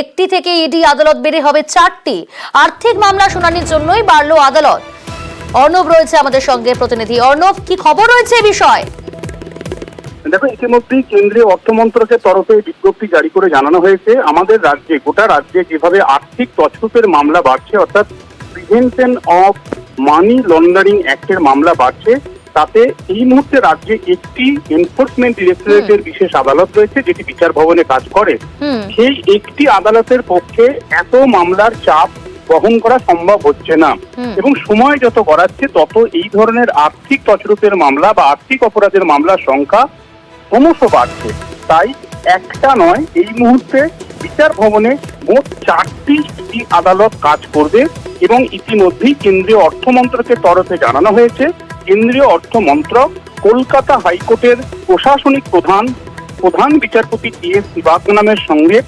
একটি থেকে ইডি আদালত বেড়ে হবে 4টি। আর্থিক মামলা শুনানির জন্যই বাড়লো আদালত। অর্ণব রয়েছে আমাদের সঙ্গে, প্রতিনিধি অর্ণব, কি খবর রয়েছে এই বিষয়ে? দেখো, ইতিমধ্যেই কেন্দ্রীয় অর্থমন্ত্রকের তরফে বিজ্ঞপ্তি জারি করে জানানো হয়েছে আমাদের রাজ্যে, গোটা রাজ্যে যেভাবে আর্থিক তছরূপের মামলা বাড়ছে, অর্থাৎ প্রিভেনশন অফ মানি লন্ডারিং অ্যাক্টের মামলা বাড়ছে, তাতে এই মুহূর্তে রাজ্যে একটি এনফোর্সমেন্ট ডিরেক্টরেটের বিশেষ আদালত রয়েছে যেটি বিচার ভবনে কাজ করে। সেই একটি আদালতের পক্ষে এত মামলার চাপ বহন করা সম্ভব হচ্ছে না এবং সময় যত গড়াচ্ছে তত এই ধরনের আর্থিক তছরূপের মামলা বা আর্থিক অপরাধের মামলার সংখ্যা ক্রমশ বাড়ছে। তাই একটা নয়, এই মুহূর্তে বিচার ভবনে মোট 4টি ইডি আদালত কাজ করবে এবং ইতিমধ্যেই কেন্দ্রীয় অর্থমন্ত্রকের তরফে জানানো হয়েছে কেন্দ্রীয় অর্থ মন্ত্রক কলকাতা হাইকোর্টের প্রশাসনিক প্রধান বিচারপতি টি.এস. শিবাগনামের সঙ্গে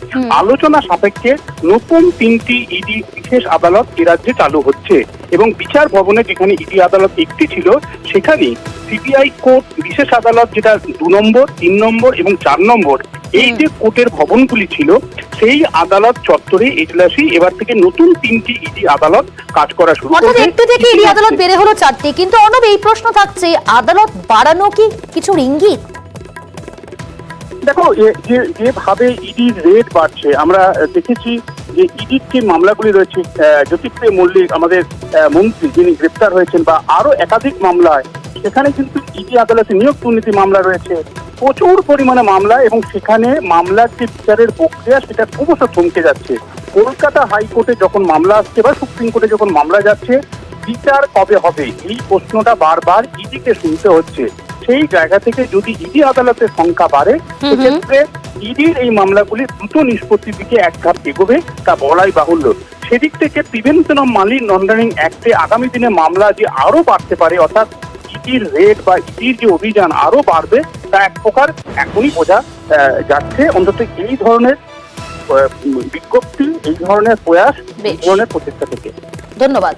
আলোচনা সাপেক্ষে নতুন 3টি ইডি বিশেষ আদালত এ রাজ্যে চালু হচ্ছে এবং বিচার ভবনে যেখানে ইডি আদালত একটি ছিল সেখানে সিবিআই কোর্ট বিশেষ আদালত, যেটা 2 নম্বর, 3 নম্বর এবং 4 নম্বর, এই যে কোর্টের ভবনগুলি ছিল সেই আদালত চত্বরে এজলাসী এবার থেকে নতুন 3টি ইডি আদালত কাজ করা শুরু করবে। অর্থাৎ একটি থেকে ইডি আদালত বেড়ে হলো 4টি, কিন্তু অর্ণব, এই প্রশ্ন থাকছে, আদালত বাড়ানো কি কিছুর ইঙ্গিত? দেখো, যেভাবে ইডির রেট বাড়ছে, আমরা দেখেছি যে ইডির যে মামলাগুলি রয়েছে, জ্যোতিপ্রিয় মল্লিক আমাদের মন্ত্রী যিনি গ্রেপ্তার হয়েছেন, বা আরো একাধিক মামলায় সেখানে কিন্তু ইডি আদালতে নিয়োগ দুর্নীতি মামলা রয়েছে, প্রচুর পরিমাণে মামলা, এবং সেখানে মামলার যে বিচারের প্রক্রিয়া সেটা ক্রমশ থমকে যাচ্ছে। কলকাতা হাইকোর্টে যখন মামলা আসছে বা সুপ্রিম কোর্টে যখন মামলা যাচ্ছে, বিচার কবে হবে এই প্রশ্নটা বারবার ইডিকে শুনতে হচ্ছে। সেই জায়গা থেকে যদি ইডি আদালতের সংখ্যা বাড়ে সেক্ষেত্রে ইডির এই মামলাগুলি দ্রুত নিষ্পত্তির দিকে এক ধাপ এগোবে তা বলাই বাহুল্য। সেদিক থেকে প্রিভেনশন অফ মানি লন্ডারিং অ্যাক্টে আগামী দিনে মামলা যে আরো বাড়তে পারে, অর্থাৎ ইডির রেট বা ইডির যে অভিযান আরো বাড়বে, তা এক প্রকার এখনই বোঝা যাচ্ছে। অন্তত এই ধরনের বিজ্ঞপ্তি, এই ধরনের প্রয়াস, এই ধরনের প্রচেষ্টা থেকে। ধন্যবাদ।